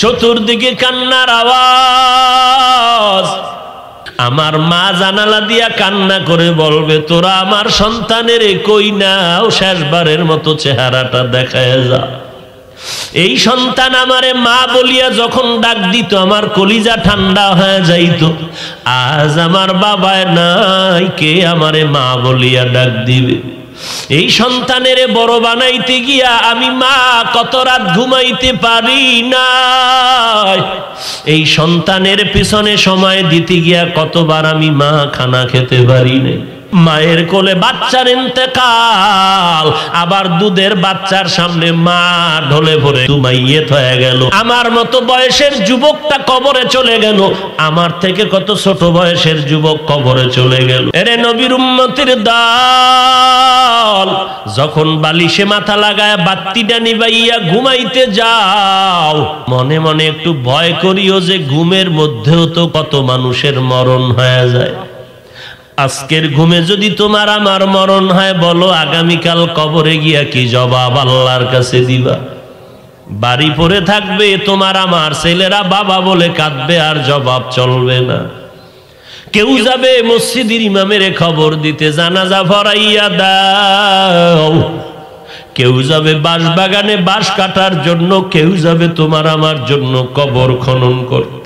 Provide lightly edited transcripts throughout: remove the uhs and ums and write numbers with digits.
চতুর্দিকে কান্নার আওয়াজ। আমার মা জানালা দিয়া কান্না করে বলবে, তোরা আমার সন্তানের কই নাও, শেষবারের মতো চেহারাটা দেখায় যা। এই সন্তান আমারে মা বলিয়া যখন ডাক দিত আমার কলিজা ঠান্ডা হয়ে যাইত। আজ আমার বাবায় নাই, কে আমারে মা বলিয়া ডাক দিবে? এই সন্তানের বড় বানাইতে গিয়া আমি মা কত রাত ঘুমাইতে পারি না। এই সন্তানের পিছনে সময় দিতে গিয়া কতবার আমি মা খানা খেতে পারি নাই। মায়ের কোলে বাচ্চার ইন্তেকাল, আবার দুধের বাচ্চার সামনে মা ঢলে ভরে তুমাইয়েত হয়ে গেল। আমার মতো বয়সের যুবকটা কবরে চলে গেল, আমার থেকে কত ছোট বয়সের যুবক কবরে চলে গেল। এরে নবীর উম্মতের দল, যখন বালিশে মাথা লাগায় বাত্তিটা নিবাইয়া ঘুমাইতে যাও, মনে মনে একটু ভয় করিও যে ঘুমের মধ্যেও তো কত মানুষের মরণ হয়ে যায়। আজকের ঘুমে যদি তোমার আমার মরণ হয়, বলো আগামীকাল কবরে গিয়া কি জবাব আল্লাহর কাছে দিবা? বাড়ি পড়ে থাকবে তোমার আমার ছেলেরা বাবা বলে কাঁদবে, আর জবাব চলবে না। কেউ যাবে মসজিদের ইমামের খবর দিতে, জানাজা পড়াইয়া দাও। কেউ যাবে বাঁশবাগানে বাঁশ কাটার জন্য, কেউ যাবে তোমার আমার জন্য কবর খনন করতে।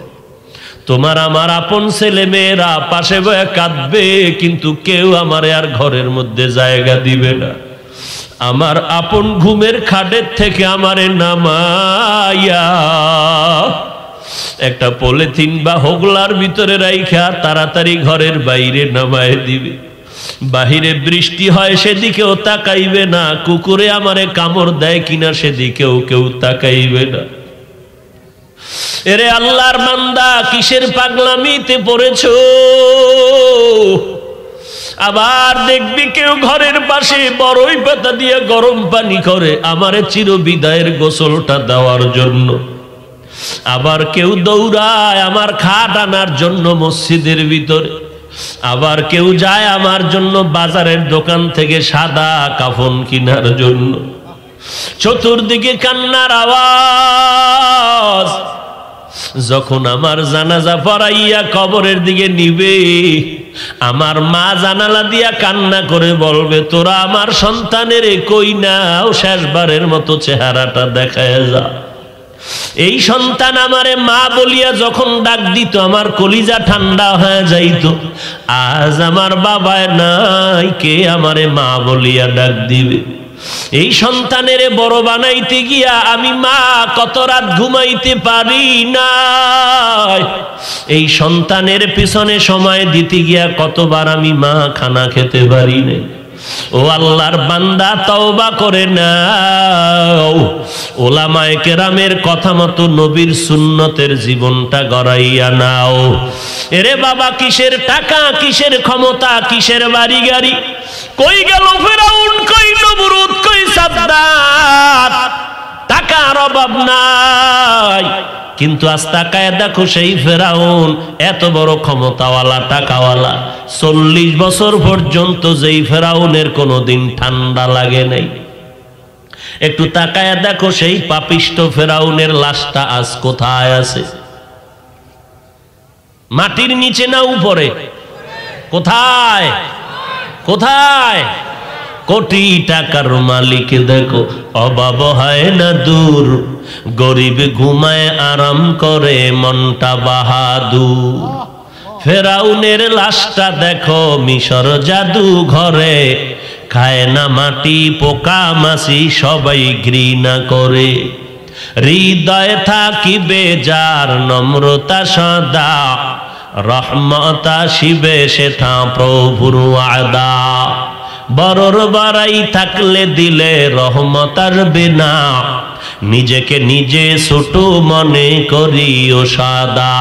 তোমার আমার আপন ছেলে মেয়েরা পাশে বয়ে কাঁদবে, কিন্তু কেউ আমারে আর ঘরের মধ্যে জায়গা দিবে না। আমার আপন ঘুমের খাটের থেকে আমারে নামাইয়া একটা পলিথিন বা হোগলার ভিতরে রাইখা তাড়াতাড়ি ঘরের বাইরে নামায় দিবে। বাহিরে বৃষ্টি হয় সেদিকেও তাকাইবে না, কুকুরে আমারে কামড় দেয় কিনা সেদিকেও কেউ তাকাইবে না। এরে আল্লাহর বান্দা, কিসের পাগলামিতে পড়েছো? আবার দেখবি কেউ ঘরের পাশে বড়ই পাতা দিয়ে গরম পানি করে আমারে চিরবিদায়ের গোসলটা দেওয়ার জন্য। আবার কেউ দৌড়ায় আমার খাট আনার জন্য মসজিদের ভিতরে। আবার কেউ যায় আমার জন্য বাজারের দোকান থেকে সাদা কাফন কেনার জন্য। চতুর্দিকে কান্নার আওয়াজ। যখন আমার জানাজা পড়াইয়া কবরের দিকে নিবে, আমার মা জানালা দিয়া কান্না করে বলবে, তোরা আমার সন্তানের কই নাও, শেষবারের মতো চেহারাটা দেখায় যা। এই সন্তান আমারে মা বলিয়া যখন ডাক দিত আমার কলিজা ঠান্ডা হয়ে যাইত। আজ আমার বাবায় নাই, কে আমারে মা বলিয়া ডাক দিবে? এই সন্তানের বড় বানাইতে গিয়া আমি মা কত রাত ঘুমাইতে পারি না। এই সন্তানের পিছনে সময় দিতে গিয়া কতবার আমি মা খানা খেতে পারি নাই। ও আল্লাহর বান্দা, তওবা করে নাও। ওলামায়ে কেরামের কথা মতো নবীর সুন্নতের জীবনটা গড়াইয়া নাও। এরে বাবা, কিসের টাকা, কিসের ক্ষমতা, কিসের বাড়ি গাড়ি? কই গেল ফেরাউন, কই নমরুদ, কই সাদ্দাত? টাকার অভাব নাই, কিন্তু আজ তাকায় দেখো সেই ফেরাউন এত বড় ক্ষমতাওয়ালা, টাকাওয়ালা, 40 বছর পর্যন্ত যেই ফেরাউনের কোনোদিন ঠান্ডা লাগে নাই। একটু তাকায় দেখো সেই পাপিষ্ট ফেরাউনের লাশটা আজ কোথায় আছে? মাটির নিচে না উপরে? কোথায়? কোথায়? কোটি টাকার মালিক দেখো, অভাব হয় না দূর, গরিব ঘুমায় আরাম করে মনটা বাহাদুর। ফেরাউনের লাশটা দেখো মিশর জাদু ঘরে, খায় না মাটি পোকা মাছি সবাই ঘৃণা করে। হৃদয় থাকিবে যার নম্রতা সদা, রহমত আসিবে সেথা প্রভুর ওয়াদা। বড়র বাড়াই থাকলে দিলে রহমত আসবে না, নিজেকে নিজে ছোট মনে করিও সাদা।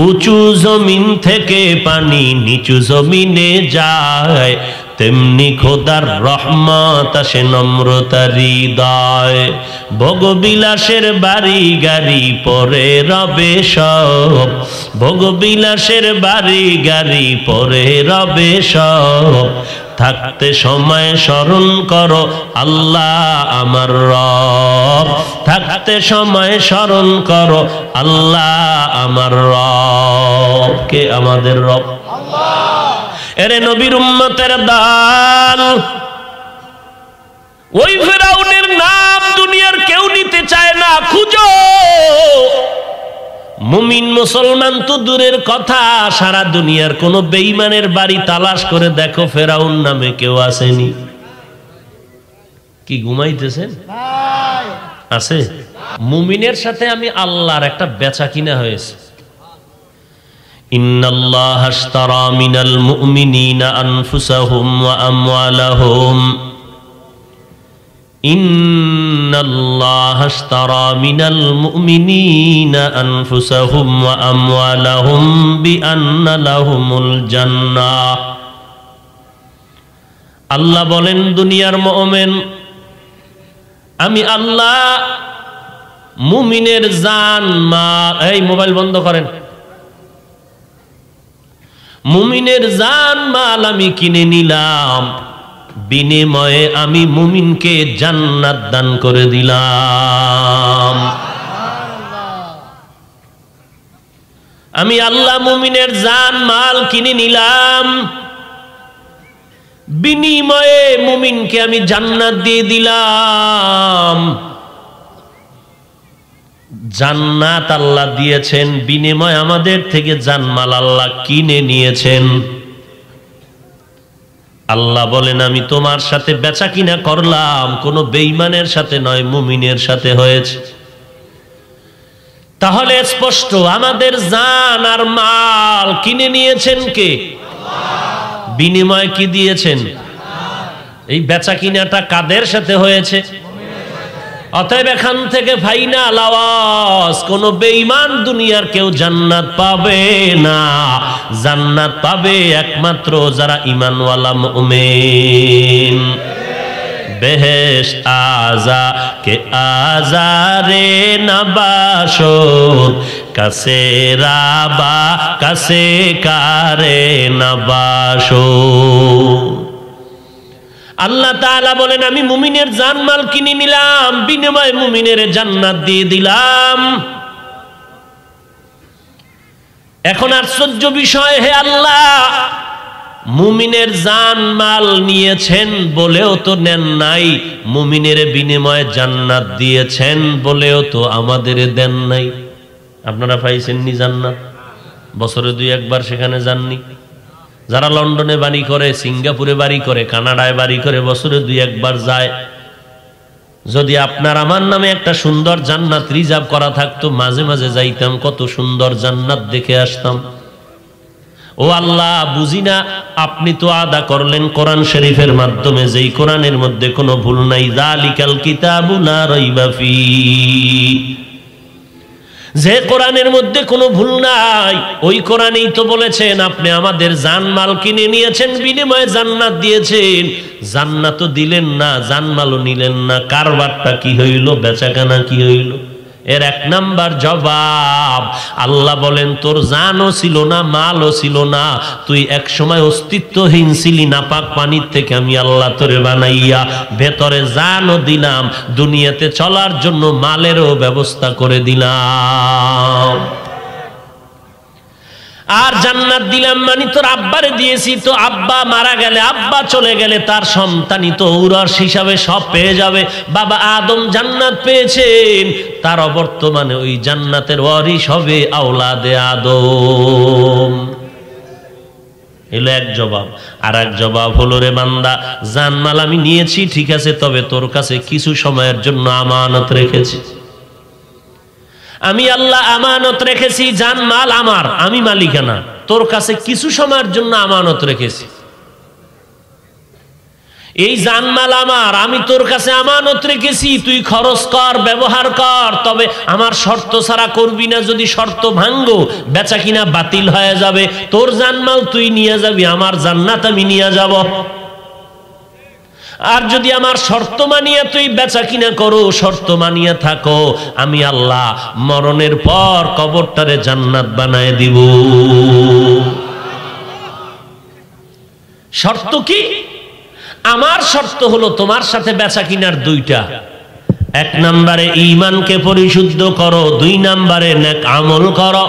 উঁচু জমিন থেকে পানি নিচু জমিনে যায়, তেমনি খোদার রহমত আসে নম্রতার হৃদয়। ভোগবিলাসের বাড়ি গাড়ি পরে রবে সব, ভোগবিলাসের বাড়ি গাড়ি পরে রবে সব, থাকতে সময় স্মরণ করো আল্লাহ আমার রব, থাকতে সময় স্মরণ করো আল্লাহ আমার রব। কে আমাদের রব? আল্লাহ। এরে নবীর উম্মতের দল, ওই ফেরাউনের নাম দুনিয়ার কেউ নিতে চায় না, খুঁজো। মুমিন মুসলমান তো দূরের কথা, সারা দুনিয়ার কোন বেঈমানের বাড়ি তালাশ করে দেখো, ফেরাউন নামে কেউ আসেনি। কি ঘুমাইতেছেন? আছে? মুমিনের সাথে আমি আল্লাহর একটা বেচা কিনা হয়েছে। ইন্নাল্লাহা আশতারা মিনাল মুমিনিনা আনফুসাহুম ওয়া আমওয়ালাহুম, ইন্নাল্লাহা আশতারা মিনাল মুমিনিনা আনফুসাহুম ওয়া আমওয়ালাহুম বিআন্না লাহুমুল জান্নাহ। আল্লাহ বলেন, দুনিয়ার মুমিন, আমি আল্লাহ মুমিনের জান মাল, এই মোবাইল বন্ধ করেন, মুমিনের জান মাল আমি কিনে নিলাম, বিনিময়ে আমি মুমিনকে জান্নাত দান করে দিলাম। আমি আল্লাহ মুমিনের জান মাল কিনে নিলাম, বিনিময়ে মুমিনকে আমি জান্নাত দিয়ে দিলাম। জান্নাত আল্লাহ দিয়েছেন, বিনিময়ে আমাদের থেকে জানমাল আল্লাহ কিনে নিয়েছেন। আল্লাহ বলেন, আমি তোমার সাথে বেচা কিনা করলাম, কোন বেঈমানের সাথে নয়, মুমিনের সাথে হয়েছে। তাহলে স্পষ্ট, আমাদের জান আর মাল কিনে নিয়েছেন কে? বিনিময় কি দিয়েছেন? এই বেচা কিনাটা কাদের সাথে হয়েছে? অতএব এখান থেকে ফাইনাল আওয়াজ, কোন বেঈমান দুনিয়ার কেউ জান্নাত পাবে না। জান্নাত পাবে একমাত্র যারা ঈমানওয়ালা মুমিন। বেহেশত আজা কে আজারে নবাশত, কাছে রাবা কাছে কারে নবাশত। আল্লাহ তাআলা বলেন, আমি মুমিনের জানমাল কিনে নিলাম, বিনিময়ে মুমিনের জান্নাত দিয়ে দিলাম। এখন আশ্চর্য বিষয়, হে আল্লাহ, মুমিনের জানমাল নিয়েছেন বলেও তো নেন নাই, মুমিনের বিনিময়ে জান্নাত দিয়েছেন বলেও তো আমাদের দেন নাই। আপনারা পাইছেননি জান্নাত? বছরে 2-1 সেখানে যাননি? যারা লন্ডনে বাড়ি করে, সিঙ্গাপুরে বাড়ি করে, কানাডায় বাড়ি করে, বছরে 2-1 যায়। যদি আপনার আমার নামে একটা সুন্দর জান্নাত রিজার্ভ করা থাকতো, মাঝে মাঝে যাইতাম, কত সুন্দর জান্নাত দেখে আসতাম। ও আল্লাহ, বুঝি না, আপনি তো আদা করলেন কোরআন শরীফের মাধ্যমে, যেই কোরআনের মধ্যে কোনো ভুল নাই। যালিকাল কিতাবু লা রাইবা ফীহ, যে কোরআনের মধ্যে কোনো ভুল নাই, ওই কোরআনেই তো বলেছেন আপনি আমাদের জানমাল কিনে নিয়েছেন, বিনিময়ে জান্নাত দিয়েছেন। জান্নাতও দিলেন না, জানমালও নিলেন না, কারবারটা কি হইল? বেচাকেনা কি হইল? এর 1 নাম্বার জবাব, আল্লাহ বলেন, তোর জানও ছিল না, মালও ছিল না, তুই এক সময় অস্তিত্বহীন ছিলি, নাপাক পানির থেকে আমি আল্লাহ তোরে বানাইয়া ভেতরে জানও দিলাম, দুনিয়াতে চলার জন্য মালেরও ব্যবস্থা করে দিলাম। আর জান্নাত দিলাম মানে তোর আব্বারে দিয়েছি, তো আব্বা মারা গেলে, আব্বা চলে গেলে তার সন্তানই তো ঔরস হিসাবে সব পেয়ে যাবে। বাবা আদম জান্নাত পেয়েছেন, তার অবর্তমানে ওই জান্নাতের ওয়ারিস হবে আওলাদে আদম। এলো এক জবাব। আর এক জবাব হলো, রে বান্দা, জানমাল আমি নিয়েছি ঠিক আছে, তবে তোর কাছে কিছু সময়ের জন্য আমানত রেখেছি। আমি আল্লাহ আমানত রেখেছি, জানমাল আমার, আমি মালিকানা, তোর কাছে কিছু সময়ের জন্য আমানত রেখেছি। এই জানমাল আমার, আমি তোর কাছে আমানত রেখেছি, তুই খরচ কর, ব্যবহার কর, তবে আমার শর্ত ছাড়া করবি না। যদি শর্ত ভাঙ্গো, বেচা কিনা বাতিল হয়ে যাবে। তোর জানমাল তুই নিয়ে যাবি, আমার জান্নাত আমি নিয়ে যাব। আর যদি আমার শর্ত মানিয়ে তুই বেচা কিনা করো, শর্ত মানিয়ে থাকো, আমি আল্লাহ মরণের পর কবরটারে জান্নাত বানায় দিব। শর্ত কি? আমার শর্ত হলো তোমার সাথে বেচা কিনার দুইটা, এক নম্বরে ঈমানকে পরিশুদ্ধ করো, দুই নম্বরে নেক আমল করো।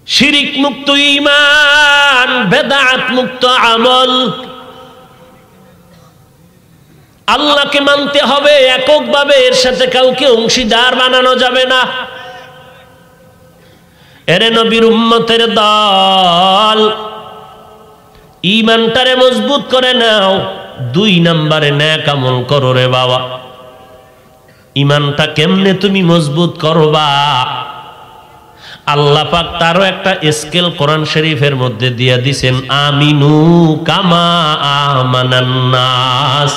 শিরিক মুক্ত ঈমান, বেদাত মুক্ত আমল। আল্লাহকে মানতে হবে এককভাবে, এর সাথে কাউকে অংশীদার বানানো যাবে না। এরে নবীর উম্মতের দল, ঈমানটারে মজবুত করে নাও, দুই নম্বরে নেক আমল করো রে বাবা। ঈমানটা কেমনে তুমি মজবুত করবা? আল্লাহ পাক তারও একটা স্কেল কোরআন শরীফের মধ্যে দিয়ে দিছেন, আমিনু কামা আমানান নাস।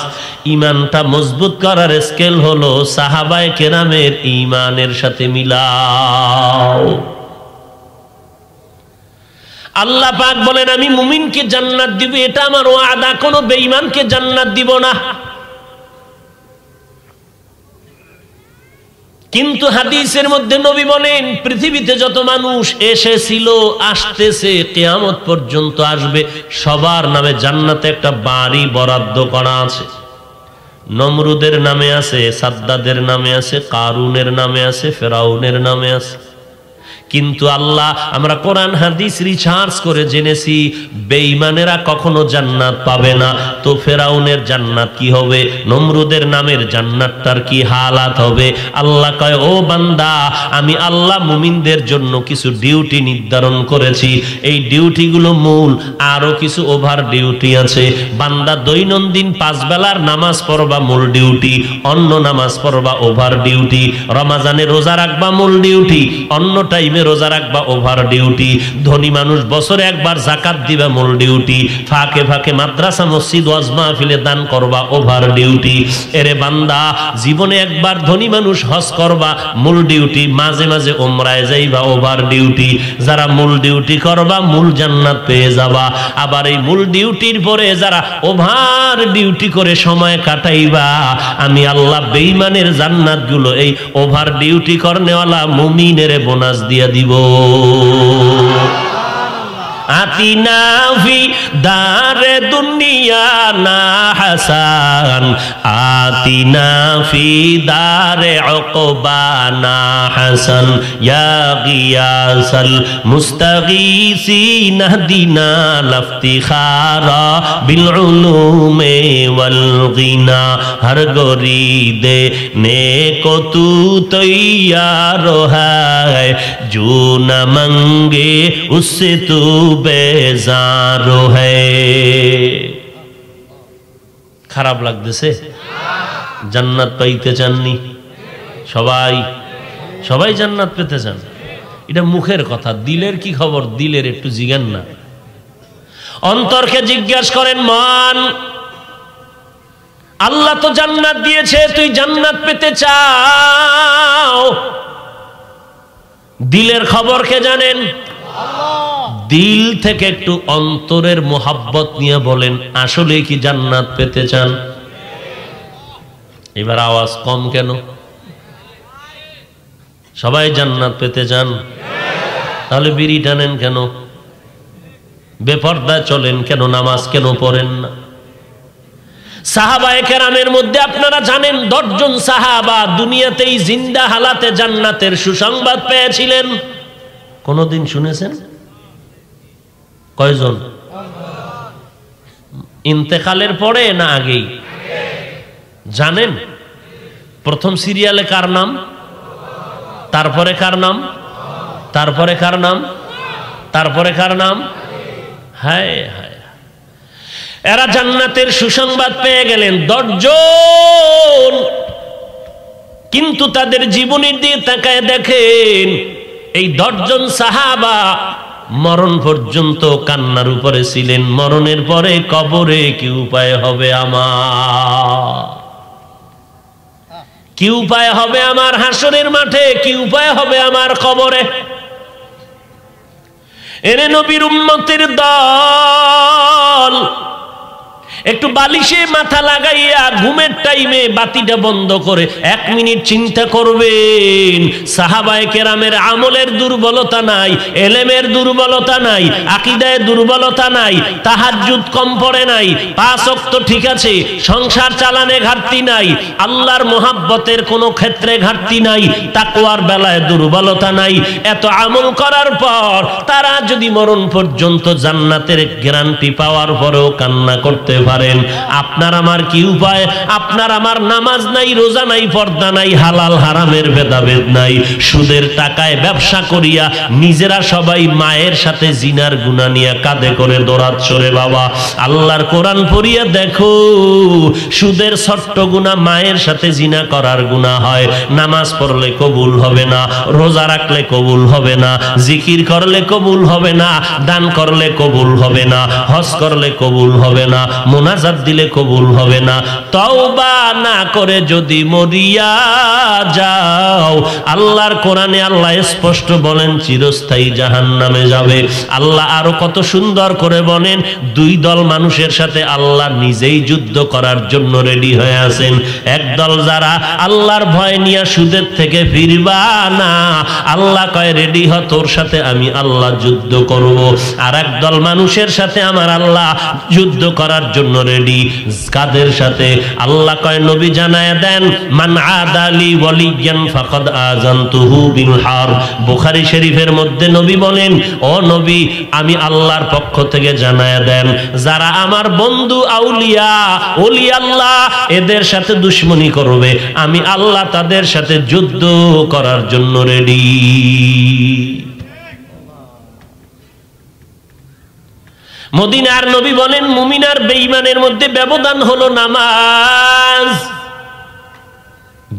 ঈমানটা মজবুত করার স্কেল হলো সাহাবায়ে কেরামের ঈমানের সাথে মিলাও। আল্লাহ পাক বলেন আমি মুমিনকে জান্নাত দিব, এটা আমার ওয়াদা, কোনো বেঈমানকে জান্নাত দিব না। কিন্তু হাদিসের মধ্যে নবী বলেন পৃথিবীতে যত মানুষ এসেছিল, আসতেছে, কিয়ামত পর্যন্ত আসবে, সবার নামে জান্নাতে একটা বাড়ি বরাদ্দ করা আছে। নমরুদের নামে আছে, সাদ্দাদের নামে আছে, কারুনের নামে আছে, ফেরাউনের নামে আছে। কিন্তু আল্লাহ, আমরা কোরআন হাদিস রিসার্চ করে জেনেছি বেঈমানেরা কখনো জান্নাত পাবে না। তো ফেরাউনের জান্নাত কি হবে? নমরুদের নামের জান্নাতটার কি হালাত হবে? আল্লাহ কয়, ও বান্দা, আমি আল্লাহ মুমিনদের জন্য কিছু ডিউটি নির্ধারণ করেছি। এই ডিউটিগুলো মূল, আরো কিছু ওভার ডিউটি আছে। বান্দা দৈনন্দিন 5 বেলার নামাজ পড়বা মূল ডিউটি, অন্য নামাজ পড়বা ওভার ডিউটি। রমাজানে রোজা রাখবা মূল ডিউটি, অন্য টাইমে রোজা রাখবা ওভার ডিউটি। ধনী মানুষ বছরে একবার যাকাত দিবা মূল ডিউটি। ফাঁকে ফাঁকে মাদ্রাসা মসজিদ ওয়াজ মাহফিলে দান করবা ওভার ডিউটি। এরে বান্দা, জীবনে একবার ধনী মানুষ হজ করবা মূল ডিউটি, মাঝে মাঝে উমরায় যাইবা ওভার ডিউটি। যারা মূল ডিউটি করবা মূল জান্নাত পেয়ে যাবা। আবার এই মূল ডিউটির পরে যারা ওভার ডিউটি করে সময় কাটাইবা, আমি আল্লাহ বেঈমানের জান্নাতগুলো এই ওভার ডিউটি করনেওয়ালা মুমিনের বোনাস দিয়া দিব। আতিনা ফি দারে দুনিয়া না হাসান, আতিনা ফি দারে উকবা না হাসান, ইয়া গিয়াসাল মুস্তাগীসিন হদিনা লফতিখারা বিল উলুমে ওয়াল গিনা, হর গরিদে নেকো তু তৈয়ার হ্যায়, जो न मंगे उससे तू बेजार है। খারাপ লাগতেছে? জান্নাত পাইতে চাননি? সবাই সবাই জান্নাত পেতে চান। এটা মুখের কথা, দিলের কি খবর? দিলের একটু জিজ্ঞান না, অন্তরকে জিজ্ঞাসা করেন। মন, আল্লাহ তো জান্নাত দিয়েছে, তুই জান্নাত পেতে চাও, দিলের খবর কে জানেন? দিল থেকে একটু অন্তরের মোহাব্বত নিয়ে বলেন, আসলে কি জান্নাত পেতে চান? এবার আওয়াজ কম কেন? সবাই জান্নাত পেতে চান, তাহলে বিড়ি টানেন কেন? বেপরদা চলেন কেন? নামাজ কেন পড়েন না? সাহাবায়ে কেরামের মধ্যে আপনারা জানেন 10 জন সাহাবা দুনিয়াতেই জিন্দা হালাতে জান্নাতের সুসংবাদ পেয়েছিলেন। কোনদিন শুনেছেন? কয়জন? ইন্তেকালের পরে না আগেই? জানেন? প্রথম সিরিয়ালে কার নাম? তারপরে কার নাম? তারপরে কার নাম? তারপরে কার নাম? হায় হায়, এরা জান্নাতের সুসংবাদ পেয়ে গেলেন 10 জন। কিন্তু তাদের জীবনের দিকে তাকায় দেখেন, এই 10 জন সাহাবা মরণ পর্যন্ত কান্নার উপরে ছিলেন। মরণের পরে কবরে কি উপায় হবে আমার? কি উপায় হবে আমার হাসরের মাঠে? কি উপায় হবে আমার কবরে? এরে নবীর উম্মতের দল, একটু বালিশে মাথা লাগাইয়া ঘুমের টাইমে বাতিটা বন্ধ করে 1 মিনিট চিন্তা করবেন, সাহাবায়ে কেরামের আমলের দুর্বলতা নাই, এলেমের দুর্বলতা নাই, আকীদায় দুর্বলতা নাই, তাহাজ্জুদ কম পড়ে নাই, 5 ওয়াক্ত ঠিক আছে, সংসার চালানে ঘাটতি নাই, আল্লাহর মোহাব্বতের কোনো ক্ষেত্রে ঘাটতি নাই, তাকওয়ার বেলায় দুর্বলতা নাই। এত আমল করার পর তারা যদি মরণ পর্যন্ত জান্নাতের গ্যারান্টি পাওয়ার পরেও কান্না করতে পারেন, আপনার আমার কি উপায়? আপনার আমার নামাজ নাই, রোজা নাই, পর্দা নাই, হালাল হারামের ভেদাভেদ নাই, সুদের টাকায় ব্যবসা করিয়া নিজেরা সবাই মায়ের সাথে জিনার গুনাহ নিয়ে কাঁধে করে দৌড়াচ্ছ রে বাবা। আল্লাহর কোরআন পড়িয়া দেখো, সুদের ছোট্ট গুনাহ মায়ের সাথে জিনা করার গুনাহ হয়, নামাজ পড়লে কবুল হবে না, রোজা রাখলে কবুল হবে না, জিকির করলে কবুল হবে না, দান করলে কবুল হবে না, হজ করলে কবুল হবে না, মুনাজাত দিলে কবুল হবে না। তওবা না করে যদি মরিয়া যাও, আল্লাহর কোরআনে আল্লাহ স্পষ্ট বলেন চিরস্থায়ী জাহান্নামে যাবে। আল্লাহ আরো কত সুন্দর করে বলেন, 2 দল মানুষের সাথে আল্লাহ নিজেই যুদ্ধ করার জন্য রেডি হয়ে আছেন। একদল যারা আল্লাহর ভয় নিয়ে সুদের থেকে ফিরবা না, আল্লাহ কয় রেডি হ, তোর সাথে আমি আল্লাহ যুদ্ধ করব। আর একদল মানুষের সাথে আমার আল্লাহ যুদ্ধ করার জন্য রেডি। কাদের সাথে? আল্লাহ কয় নবী জানায়া দেন, মান আদালি ওয়ালিয়ান ফাকাদ আযানতুহু বিল হারব। বুখারী শরীফের মধ্যে নবী বলেন, ও নবী আমি আল্লাহর পক্ষ থেকে জানায়া দেন, যারা আমার বন্ধু আউলিয়া ওলি আল্লাহ এদের সাথে দুশমনি করবে, আমি আল্লাহ তাদের সাথে যুদ্ধ করার জন্য রেডি। মদিনার নবী বলেন, মুমিন আর বেঈমানের মধ্যে ব্যবধান হলো নামাজ।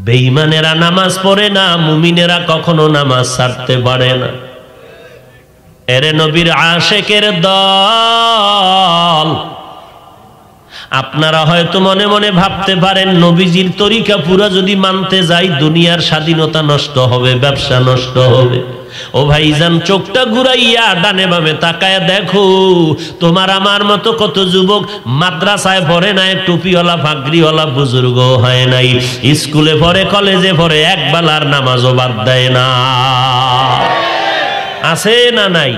বেঈমানেরা নামাজ পড়ে না, মুমিনেরা কখনো নামাজ ছাড়তে পারে না। এরে নবীর আশেকের দল, আপনারা হয়তো মনে মনে ভাবতে পারেন নবীজির তরিকা পুরা যদি মানতে যাই দুনিয়ার স্বাধীনতা নষ্ট হবে, ব্যবসা নষ্ট হবে। ও ভাইজান, চোখটা ঘুরাইয়া ডানে বামে তাকায় দেখো, তোমার আমার মতো কত যুবক মাদ্রাসায় পড়ে নাই, টুপিওয়ালা পাগড়িওয়ালা বুজুর্গ হয় নাই, স্কুলে পড়ে, কলেজে পড়ে, এক বেলার নামাজও বাদ দেয় না। আছে না নাই?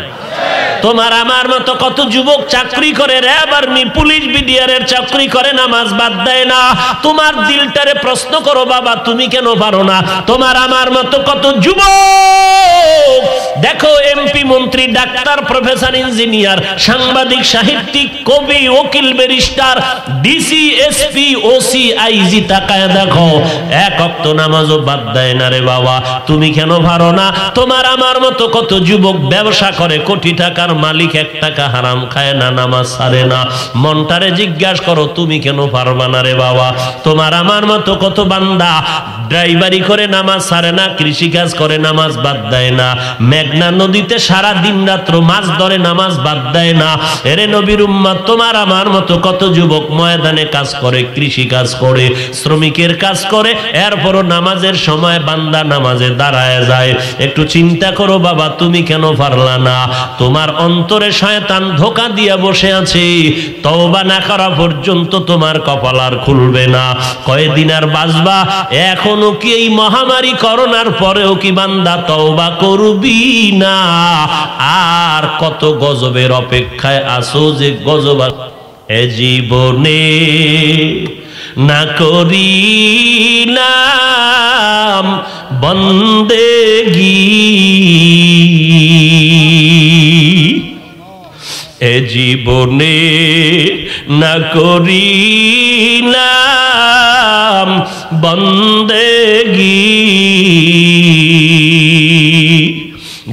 তোমার আমার মতো কত যুবক চাকরি করে, র্যাব আর্মি পুলিশ বিডিআরের চাকরি করে, নামাজ বাদ দেয় না। তোমার দিলটারে প্রশ্ন করো, বাবা তুমি কেন পারো না? তোমার আমার মতো কত যুবক দেখো, এমপি মন্ত্রী ডাক্তার প্রফেসর ইঞ্জিনিয়ার সাংবাদিক সাহিত্যিক কবি উকিল barrister DC SP OC IG, তাকায় দেখো এক ওয়াক্ত নামাজও বাদ দেয় না রে বাবা। তুমি কেন পারো না? তোমার আমার মতো কত যুবক ব্যবসা করে, কোটি টাকার মালিক, 1 টাকা হারাম খায় না, নামাজ ছাড়ে না। মনটারে জিজ্ঞাসা করো, তুমি কেন পারবা না রে বাবা? তোমার আমার মতো কত বান্দা ড্রাইভারি করে, নামাজ ছাড়ে না, কৃষিকাজ করে, নামাজ বাদ দেয় না, মেঘনা নদীতে সারা দিন রাত্র মাছ ধরে, নামাজ বাদ দেয় না। এরে নবীর উম্মত, তোমার আমার মতো কত যুবক ময়দানে কাজ করে, কৃষি কাজ করে, শ্রমিকের কাজ করে, এরপরও নামাজের সময় বান্দা নামাজে দাঁড়ায় যায়। একটু চিন্তা করো বাবা, তুমি কেন পারলা না? তোমার অন্তরে শয়তান ধোঁকা দিয়া বসে আছে, তওবা না করা পর্যন্ত তোমার কপাল আর খুলবে না। কয়দিন আর বাঁচবা? এখনো কি এই মহামারী করোনার পরেও কি বান্দা তওবা করবি না? আর কত গজবের অপেক্ষায় আছো যে গজব এ জীবনে না করিলাম বন্দেগী, এ জীবনে না করিলাম বন্দেগী,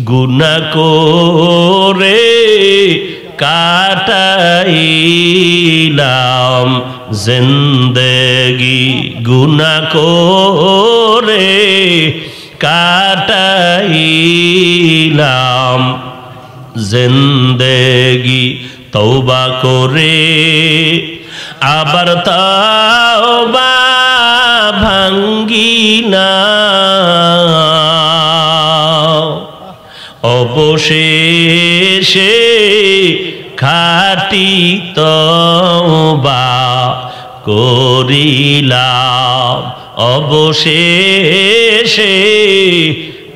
গুনাহ করে কাটাইলাম জিন্দেগি, গুনাহ করে কাটাইলাম জিন্দেগি। তওবা করে আবার তওবা ভাঙ্গি না, অবশেষে খাট খাটি তওবা করিলাম অবশেষে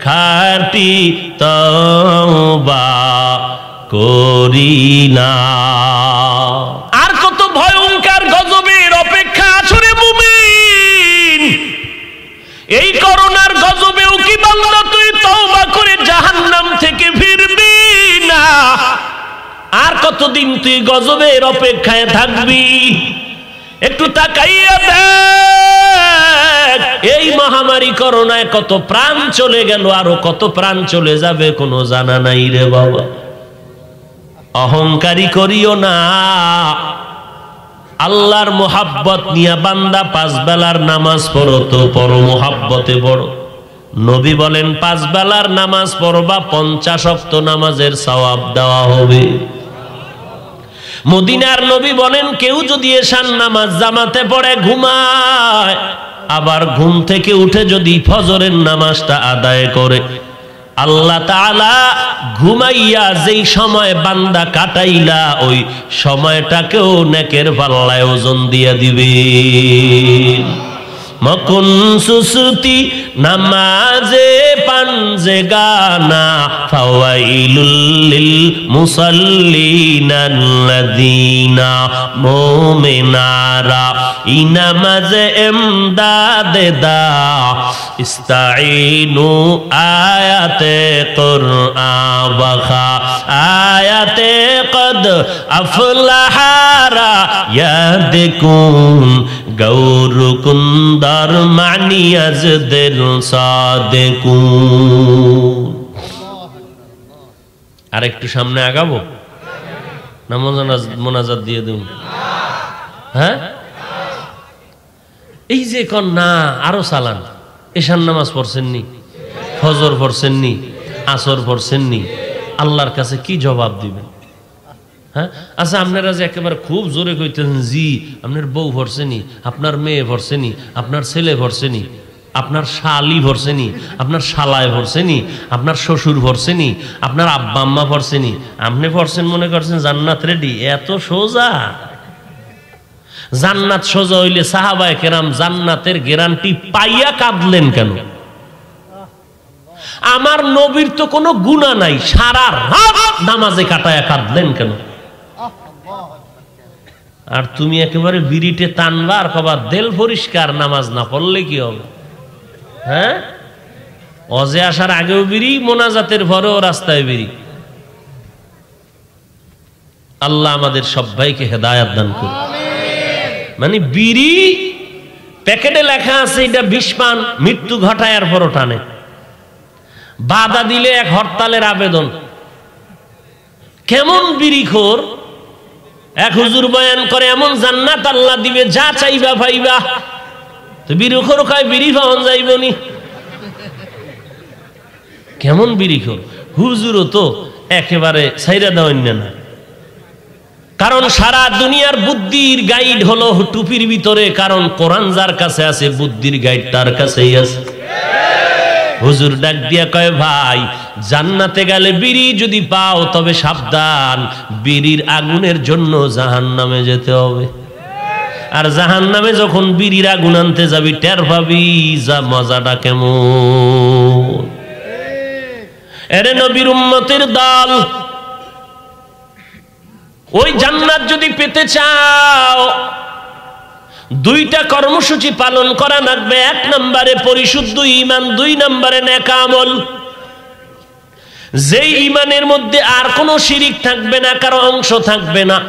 খাটি তওবা করিলাম। আর কত ভয়ঙ্কর গজবের অপেক্ষা আছে রে মুমিন। এই করোনার গজবেও কি বান্দা তুই তওবা করে জাহান্নাম থেকে ফিরবি না? আর কতদিন তুই গজবের অপেক্ষায় থাকবি? একটু তাকাইয়া দেখ, এই মহামারী করোনায় কত প্রাণ চলে গেল, আরো কত প্রাণ চলে যাবে কোনো জানা নাই রে বাবা। অহংকারী করিও না। আল্লাহর মোহাব্বত নিয়ে বান্দা 5 বেলার নামাজ পড়ো তো পড়ো, মোহাব্বতে পড়ো। নবী বলেন 5 বেলার নামাজ পড়বা 50 ওয়াক্ত নামাজের সওয়াব দেওয়া হবে। মদিনার নবী বলেন কেউ যদি এশার নামাজ জামাতে পড়ে ঘুমায়, আবার ঘুম থেকে উঠে যদি ফজরের নামাজটা আদায় করে, আল্লাহ তাআলা ঘুমাইয়া যেই সময় বান্দা কাটাইলা ওই সময়টাকেও নেকের পাল্লায় ওজন দিয়ে দিবে। মকুন সুসুতি নামাজে পাঞ্জে গানা ফাওয়াইলুল লিল মুসাল্লিনাল্লাযীনা মুমিনারা ইনামাজে এমদাদে দা ইস্তাঈনু আয়াতে কুরআন ওয়া আয়াতে কদ আফলাহারা ইয়াদকুন গৌরকুন্দর মানিয়াজদের সাদেকুন। আর একটু সামনে আগাবো না মোনাজাত দিয়ে দেব? হ্যাঁ, এই যে কন না আরো চালান। এশার নামাজ পড়ছেননি, ফজর পড়ছেননি, আসর পড়ছেননি, আল্লাহর কাছে কি জবাব দিবেন? হ্যাঁ, আচ্ছা আপনারা যে একেবারে খুব জোরে কইতেছেন জি, আপনার বউ ভরছেনি, আপনার মেয়ে ভরছেনি, আপনার ছেলে ভরছেনি, আপনার শালি ভরছেনি, আপনার শালায় ভরছেনি, আপনার শ্বশুর ভরছেনি, আপনার আব্বা আম্মা ভরছেনি, আপনি ভরছেন মনে করছেন জান্নাত রেডি? এত সোজা? জান্নাত সোজা হইলে সাহাবায়ে কেরাম জান্নাতের গ্যারান্টি পাইয়া কাঁদলেন কেন? আমার নবীর তো কোনো গুনাহ নাই, সারা রাত নামাজে কাটায়া কাঁদলেন কেন? আর তুমি একেবারে বিড়িতে টানবা আর কবা দেল পরিষ্কার, নামাজ না পড়লে কি হবে? হ্যাঁ, অজে আসার আগেও বিড়ি, মোনাজাতের পরেও রাস্তায় বিড়ি। আল্লাহ আমাদের সবাইকে হেদায়েত দান করুন। মানে বিড়ি প্যাকেটে লেখা আছে এটা বিষ পান, মৃত্যু ঘটায়, আর পরও টানে। বাধা দিলে এক হরতালের আবেদন। কেমন বিড়িখোর! এক হুজুর বয়ান করে এমন জান্নাত আল্লাহ দিবে যা চাইবা পাইবা। তো বিড়িখোর কয় বিড়ি পাওয়া যাইবনি। কেমন বিড়িখোর! হুজুরও তো একেবারে ছাইরা দেওয়ান না। কারণ সারা দুনিয়ার বুদ্ধির গাইড হলো টুপির ভিতরে, কারণ কোরআন যার কাছে আছে বুদ্ধির গাইড তার কাছেই আছে। হুজুর ডাক দিয়া কয় ভাই, জান্নাতে গেলে বিড়ি যদি পাও তবে সাবধান, বিড়ির আগুনের জন্য জাহান্নামে যেতে হবে। আর জাহান্নামে যখন বিড়ির আগুন আনতে যাবি টের পাবি যা মজাটা কেমন। এরে নবীর উম্মতের দল, ওই জান্নাত যদি পেতে চাও দুইটা কর্মসূচি পালন করা লাগবে। 1 নম্বরে পরিশুদ্ধ ঈমান, 2 নম্বরে নেক আমল। যেই ঈমানের মধ্যে আর কোনো শিরিক থাকবে না, কারো অংশ থাকবে না।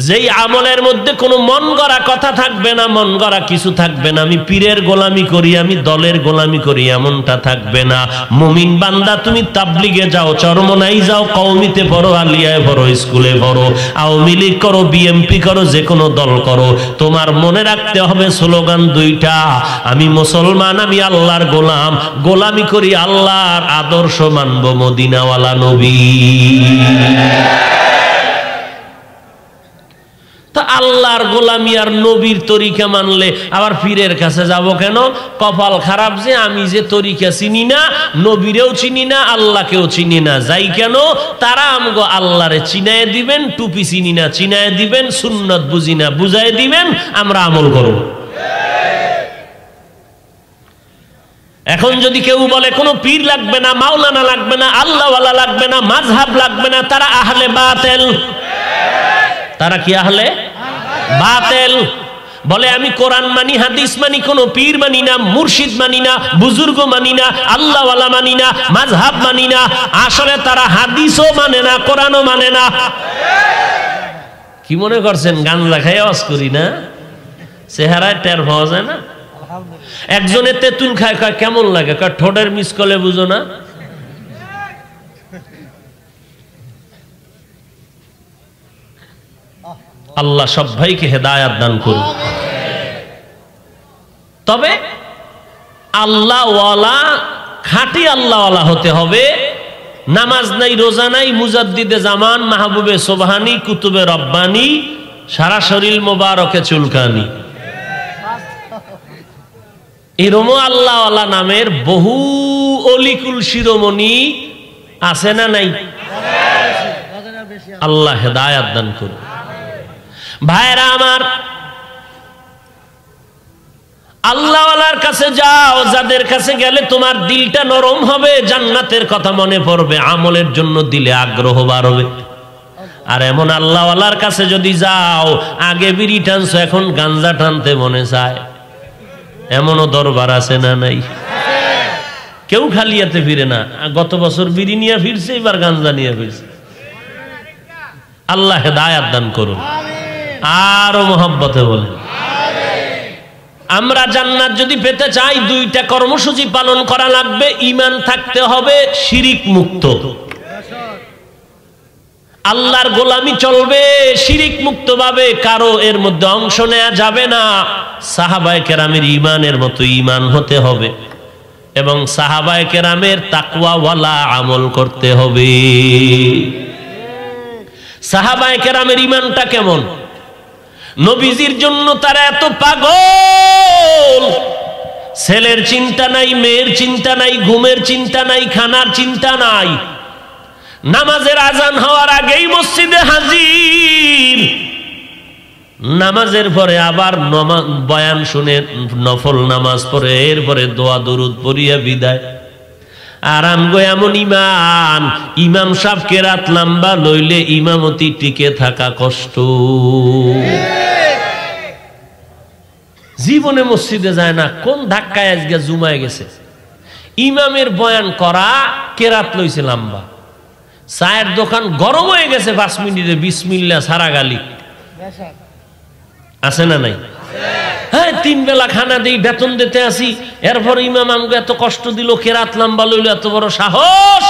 যেই আমলের মধ্যে কোনো মন গড়া কথা থাকবে না, মন গড়া কিছু থাকবে না। আমি পীরের গোলামি করি, আমি দলের গোলামি করি, এমনটা থাকবে না। মুমিন বান্দা তুমি তাবলিগে যাও, চরমনাই যাও, কওমিতে পড়ো, আলিয়ায় পড়ো, স্কুলে পড়ো, আওয়ামী লীগ করো, বিএমপি করো, যে কোনো দল করো, তোমার মনে রাখতে হবে স্লোগান 2টা। আমি মুসলমান, আমি আল্লাহর গোলাম, গোলামি করি আল্লাহর, আদর্শ মানব মদিনাওয়ালা নবী। তা আল্লাহর গোলামি আর নবীর তরিকা মানলে আবার পীরের কাছে যাব কেন? কপাল খারাপ যে আমি যে তরিকা চিনি না, নবীরেও চিনি না, আল্লাহকেও চিনি না। যাই কেন? তারা আমগো আল্লাহরে চিনায় দিবেন, টুপি চিনি না চিনায় দিবেন, সুন্নত বুঝি না বুঝায় দিবেন, আমরা আমল করব। এখন যদি কেউ বলে কোনো পীর লাগবে না, মাওলানা লাগবে না, আল্লাহওয়ালা লাগবে না, মাযহাব লাগবে না, তারা আহলে বাতিল। তারা কি আহলে বাতিল? বলে আমি কোরআন মানি, হাদিস মানি, কোনো পীর মানি না, মুর্শিদ মানি না, বুজুর্গ মানি না, আল্লাহওয়ালা মানি না, মাযহাব মানি না। আসলে তারা হাদিসও মানে না, কোরআনও মানে না। কি মনে করছেন গাঞ্জা খাই আওয়াজ করি না? চেহারায় টের পাওয়া যায় না? একজনে তেঁতুল খায়, কয় কেমন লাগে? কয় ঠোঁটের মিস কলে বুঝো না? আল্লাহ সব ভাইকে হেদায়াত দান করুন। তবে আল্লাহওয়ালা, খাঁটি আল্লাহওয়ালা হতে হবে। নামাজ নাই, রোজা নাই, মুজাদ্দিদে জামান, মাহবুবে সুবহানি, কুতুবে রব্বানি, সারা শরীর মোবারকে চুলকানি, এরমও আল্লাহওয়ালা নামের বহু অলিকুল শিরোমণি আছে না নাই? আল্লাহ হেদায়াত দান করুন। ভাইরা আমার, আল্লাহওয়ালার কাছে যাও, যাদের কাছে গেলে তোমার দিলটা নরম হবে, জান্নাতের কথা মনে পড়বে, আমলের জন্য দিলে আগ্রহ বাড়বে। আর এমন আল্লাহওয়ালার কাছে যদি যাও, আগে বিড়ি টানছো, এখন গাঞ্জা টানতে মনে চায়, এমনও দরবার আছে না নাই? কেউ খালিয়াতে ফিরে না। গত বছর বিড়ি নিয়ে ফিরছে, এবার গাঞ্জা নিয়ে ফিরছে। আল্লাহ হেদায়াত দান করুন। আরো মোহাব্বতে বলেন। আমরা জান্নাত যদি পেতে চাই, দুইটা কর্মসূচি পালন করা লাগবে। ঈমান থাকতে হবে শিরিক মুক্ত, আল্লাহর গোলামি চলবে শিরিক মুক্ত ভাবে, কারো এর মধ্যে অংশ নেওয়া যাবে না। সাহাবায়ে কেরামের ঈমানের মতো ঈমান হতে হবে এবং সাহাবায়ে কেরামের তাকওয়াওয়ালা আমল করতে হবে। সাহাবায়ে কেরামের ঈমানটা কেমন? নবীজির জন্য তারা এত পাগল, ছেলের চিন্তা নাই, মেয়ের চিন্তা নাই, ঘুমের চিন্তা নাই, খানার চিন্তা নাই। নামাজের আজান হওয়ার আগেই মসজিদে হাজির, নামাজের পরে আবার বয়ান শুনে নফল নামাজ পড়ে, এরপরে দোয়া দরুদ পড়িয়া বিদায়। আরাম গো এমন ইমান, ইমাম সাহেব কেরাত লম্বা লইলে ইমামতি টিকে থাকা কষ্ট। জীবনে মসজিদে যায় না, কোন ধাক্কায় আজকে জুমায় গেছে। ইমামের বয়ান করা, কেরাত লইছে লম্বা, চায়ের দোকান গরম হয়ে গেছে 5 মিনিটে, বিসমিল্লাহ সারা গালি আছে না নাই? হ্যাঁ, 3 বেলা খানা দিই, বেতন দিতে আসি, এরপর ইমাম আমাকে এত কষ্ট দিল, কেরাত লম্বা লইল, এত বড় সাহস।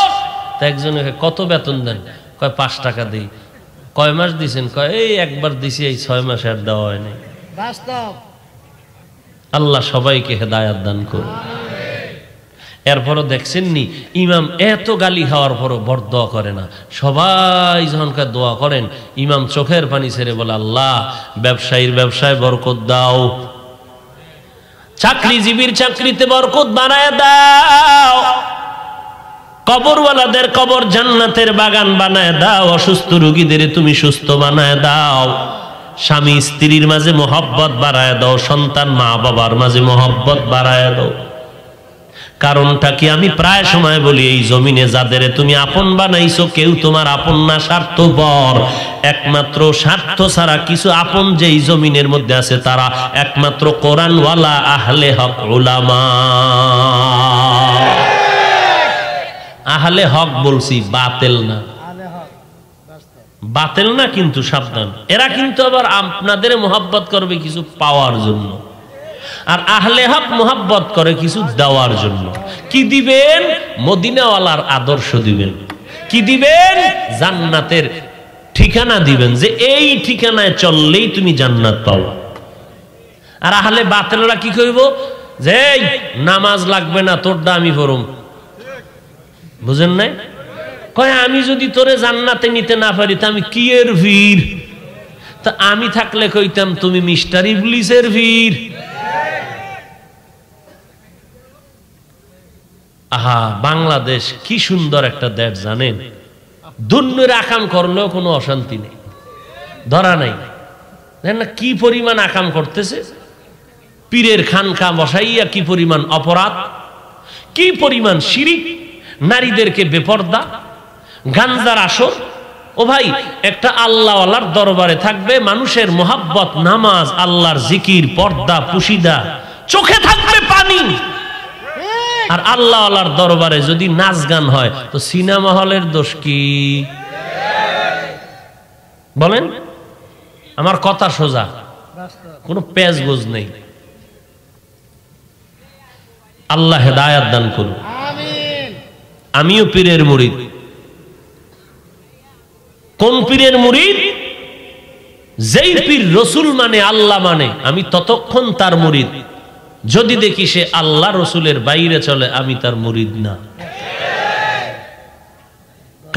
তা একজনে কত বেতন দেন? কয় 5 টাকা দিই। কয় মাস দিছেন? কয় এই একবার দিছি, এই 6 মাস আর দেওয়া হয় নাই। আল্লাহ সবাইকে হেদায়াত দান করুন। এরপরও দেখছেন নি, ইমাম এত গালি খাওয়ার পরও বড় দোয়া করে না। সবাই যখন দোয়া করেন, ইমাম চোখের পানি ছেড়ে বলে, আল্লাহ ব্যবসায়ীর ব্যবসায় বরকত দাও, চাকরিজীবীর চাকরিতে বরকত বানায় দাও, কবরওয়ালাদের কবর জান্নাতের বাগান বানায় দাও, অসুস্থ রোগীদের তুমি সুস্থ বানায় দাও, স্বামী স্ত্রীর মাঝে মহব্বত বাড়ায় দাও, সন্তান মা বাবার মাঝে মহব্বত বাড়ায় দাও। কারণটা কি? আমি প্রায় সময় বলি, এই জমিনে যাদের তুমি আপন বানাইছো, কেউ তোমার আপন না, স্বার্থপর। একমাত্র স্বার্থ ছাড়া কিছু আপন যেই জমিনের মধ্যে আছে, তারা একমাত্র কোরআনওয়ালা আহলে হক উলামা। আহলে হক বলছি, বাতিল না, বাতিল না, কিন্তু সাবধান, এরা কিন্তু আবার আপনাদের মোহাব্বত করবে কিছু পাওয়ার জন্য, আর আহলে হক মোহাব্বত করে কিছু দেওয়ার জন্য। কি দিবেন? মদিনাওয়ালার আদর্শ দিবেন। কি দিবেন? জান্নাতের ঠিকানা দিবেন, যে এই ঠিকানায় চললেই তুমি জান্নাত পাও। আর আহলে বাতিলরা কি কইব? যে নামাজ লাগবে না, তোরটা আমি পড়ুম। বুঝেন নাই? কয় আমি যদি তোরে জান্নাতে নিতে না পারি, তা আমি কি এর ভিড়, তা আমি থাকলে কইতাম তুমি মিস্টার ইবলিসের পীর। আহা, বাংলাদেশ কি সুন্দর একটা দেশ জানেন, দুর্নীতির আকাম করলেও কোনো অশান্তি নেই, ধরা নাই। দেখেন না কি পরিমাণ আকাম করতেছে, পীরের খানকা বসাইয়া কি পরিমাণ অপরাধ, কি পরিমাণ শিরিক, নারীদেরকে বেপর্দা, গাঞ্জার আসর। ও ভাই, একটা আল্লাহওয়ালার দরবারে থাকবে মানুষের মোহাব্বত, নামাজ, আল্লাহর জিকির, পর্দা, পুশিদা, চোখে থাকবে পানি। আর আল্লাহওয়ালার দরবারে যদি নাচ গান হয় তো সিনেমা হলের দোষ কি? বলেন, আমার কথা সোজা, কোনো পেঁচ গোজ নেই। আল্লাহ হেদায়াত দান করুন। আমিও পীরের মুরিদ। কোন পীরের মুরিদ? যেই পীর রসুল মানে, আল্লাহ মানে, আমি ততক্ষণ তার মুরিদ। যদি দেখি সে আল্লাহ রসুলের বাইরে চলে, আমি তার মুরিদ না।